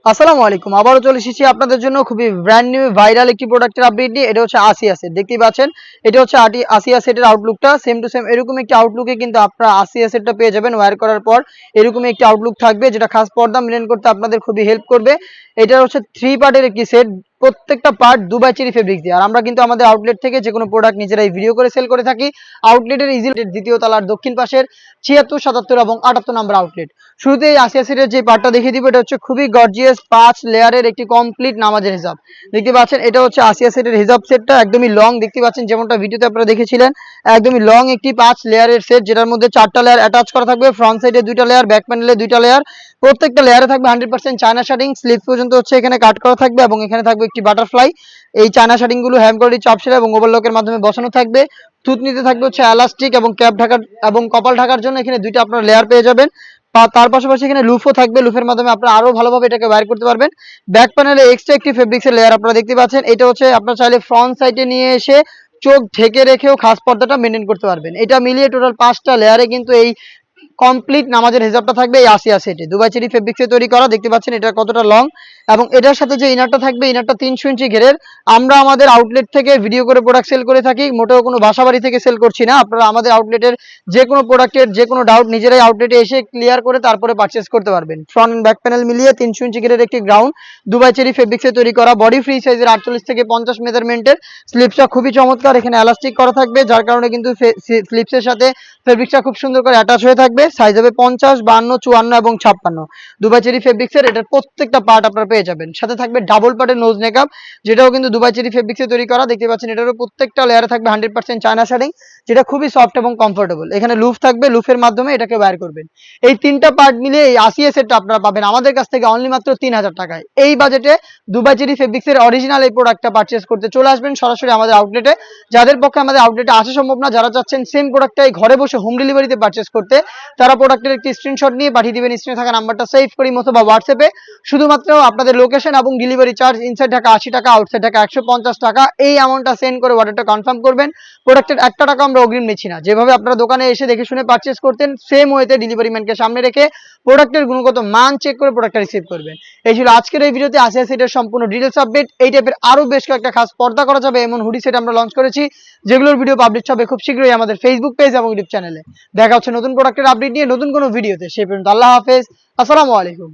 আসসালামু আলাইকুম। আবারও চলে এসেছি আপনাদের জন্য খুবই ব্র্যান্ড নিউ ভাইরাল একটি প্রোডাক্টের আপডেট নিয়ে। এটা হচ্ছে আসিয়া সেট। দেখতেই পাচ্ছেন এটা হচ্ছে আসিয়া সেটের আউটলুকটা সেম টু সেম এরকম একটি আউটলুকে কিন্তু আপনারা আসিয়া সেটটা পেয়ে যাবেন। ওয়্যার করার পর এরকমই একটি আউটলুক থাকবে, যেটা খাস পর্দা মেইনটেইন করতে আপনাদের খুবই হেল্প করবে। এটা হচ্ছে 3 পার্টের একটি সেট, প্রত্যেকটা পার্ট দুবাই চেরি ফেব্রিক্স দিয়ে। আর আমরা কিন্তু আমাদের আউটলেট থেকে যে কোনো প্রোডাক্ট নিজেরাই ভিডিও করে সেল করে থাকি। আউটলেটের দ্বিতীয় তলার দক্ষিণ পাশের ৭৬, ৭৭ এবং ৭৮ নম্বর আউটলেট। শুরুতে এই আসিয়া সেটের যে পার্টটা দেখিয়ে দিব, এটা হচ্ছে খুবই গর্জিয়াস 5 লেয়ারের একটি কমপ্লিট নামাজের হিজাব। দেখতে পাচ্ছেন এটা হচ্ছে আসিয়া সেটের হিজাব সেটটা, একদমই লং। দেখতে পাচ্ছেন যেমনটা ভিডিওতে আপনারা দেখেছিলেন, একদমই লং একটি 5 লেয়ারের সেট, যেটার মধ্যে 4টা লেয়ার অ্যাটাচ করা থাকবে। ফ্রন্ট সাইডে 2টা লেয়ার, ব্যাক প্যানেলে 2টা লেয়ার। প্রত্যেকটা লেয়ারে থাকবে 100% চায়না শাটিং। স্লিপ পর্যন্ত হচ্ছে এখানে কাট করা থাকবে এবং এখানে থাকবে একটি বাটারফ্লাই। এই চায়না শাটিং গুলো হ্যান্ড কোয়ালিটি চাপসেরা এবং ওভারলকের মাধ্যমে বসানো থাকবে। থুতনিতে থাকবে হচ্ছে এলাস্টিক এবং ক্যাপ ঢাকার এবং কপাল ঢাকার জন্য এখানে 2টা আপনারা লেয়ার পেয়ে যাবেন। তার পাশাপাশি এখানে লুফও থাকবে, লুফের মাধ্যমে আপনারা আরো ভালোভাবে এটাকে বাইর করতে পারবেন। ব্যাক প্যানেলে এক্সট্রা একটি ফেব্রিক্সের লেয়ার আপনারা দেখতে পাচ্ছেন। এটা হচ্ছে আপনারা চাইলে ফ্রন্ট সাইডে নিয়ে এসে চোখ ঢেকে রেখেও খাস পর্দাটা মেনটেন করতে পারবেন। এটা মিলিয়ে টোটাল 5টা লেয়ারে কিন্তু এই কমপ্লিট নামাজের হিজাবটা থাকবে এই আসিয়া সেটে। দুবাই চেরি ফেব্রিক্সে তৈরি করা। দেখতে পাচ্ছেন এটা কতটা লং এবং এটার সাথে যে ইনারটা থাকবে, ইনারটা 300 ইঞ্চি ঘেরের। আমরা আমাদের আউটলেট থেকে ভিডিও করে প্রোডাক্ট সেল করে থাকি, মোটেও কোনো বাসাবাড়ি থেকে সেল করছি না। আপনারা আমাদের আউটলেটের যে কোনো প্রোডাক্টের যে কোনো ডাউট নিজেরাই আউটলেটে এসে ক্লিয়ার করে তারপরে পারচেস করতে পারবেন। ফ্রন্ট এন্ড ব্যাক প্যানেল মিলিয়ে 300 ইঞ্চি ঘেরের একটি গ্রাউন্ড দুবাই চেরি ফেব্রিক্সে তৈরি করা। বডি ফ্রি সাইজের 48 থেকে 50 মেজারমেন্টের। স্লিপসটা খুবই চমৎকার, এখানে এলাস্টিক করা থাকবে, যার কারণে কিন্তু স্লিপসের সাথে ফেব্রিক্সটা খুব সুন্দর করে অ্যাটাচ হয়ে থাকবে। সাইজ হবে 50, 52, 54 এবং 56। দুবাই চেরি ফেব্রিক্সের এটার প্রত্যেকটা পার্ট আপনারা পেয়ে যাবেন। সাথে থাকবে ডাবল পার্টের নোজ মেকআপ, যেটাও কিন্তু দুবাই চেরি ফেব্রিক্সে তৈরি করা। দেখতে পাচ্ছেন এটারও প্রত্যেকটা লেয়ারে থাকবে 100% চায়না শাড়িং, যেটা খুবই সফট এবং কমফোর্টেবল। এখানে লুফ থাকবে, লুফের মাধ্যমে এটাকে বাইর করবেন। এই 3টা পার্ট মিলিয়ে এই আসিয়া সেটটা আপনারা পাবেন আমাদের কাছ থেকে অনলি মাত্র 3000 টাকায়। এই বাজেটে দুবাই চেরি ফেব্রিক্সের অরিজিনাল এই প্রোডাক্টটা পারচেস করতে চলে আসবেন সরাসরি আমাদের আউটলেটে। যাদের পক্ষে আমাদের আউটলেটে আসা সম্ভব না, যারা চাচ্ছেন সেম প্রোডাক্টটাই ঘরে বসে হোম ডেলিভারিতে পারচেস করতে, তারা প্রোডাক্টের একটি স্ক্রিনশট নিয়ে পাঠিয়ে দিবেন স্ক্রিনে থাকা নাম্বারটা সেভ করি অথবা হোয়াটসঅ্যাপে। শুধুমাত্র আপনাদের লোকেশন এবং ডেলিভারি চার্জ, ইনসাইড ঢাকা 80 টাকা, আউটসাইড ঢাকা 150 টাকা, এই অ্যামাউন্টটা সেন্ড করে অর্ডারটা কনফার্ম করবেন। প্রোডাক্টের 1 টাকা আমরা অগ্রিম নিচ্ছি না। যেভাবে আপনারা দোকানে এসে দেখে শুনে পারচেস করতেন, সেম ওয়েতে ডেলিভারি ম্যানকে সামনে রেখে প্রোডাক্টের গুণগত মান চেক করে প্রোডাক্টটা রিসিভ করবেন। এই ছিল আজকের এই ভিডিওতে আসিয়া সেটের সম্পূর্ণ ডিটেলস আপডেট। এই টাইপের আরো বেশ কয়েকটা খাস পর্দা করা যাবে এমন হুডি সেট আমরা লঞ্চ করেছি, যেগুলোর ভিডিও পাবলিশ হবে খুব শীঘ্রই আমাদের ফেসবুক পেজ এবং ইউটিউব চ্যানেলে। দেখা হচ্ছে নতুন প্রোডাক্টের আপডেট নিয়ে নতুন কোনো ভিডিওতে। সেই পর্যন্ত আল্লাহ হাফেজ, আসসালামু আলাইকুম।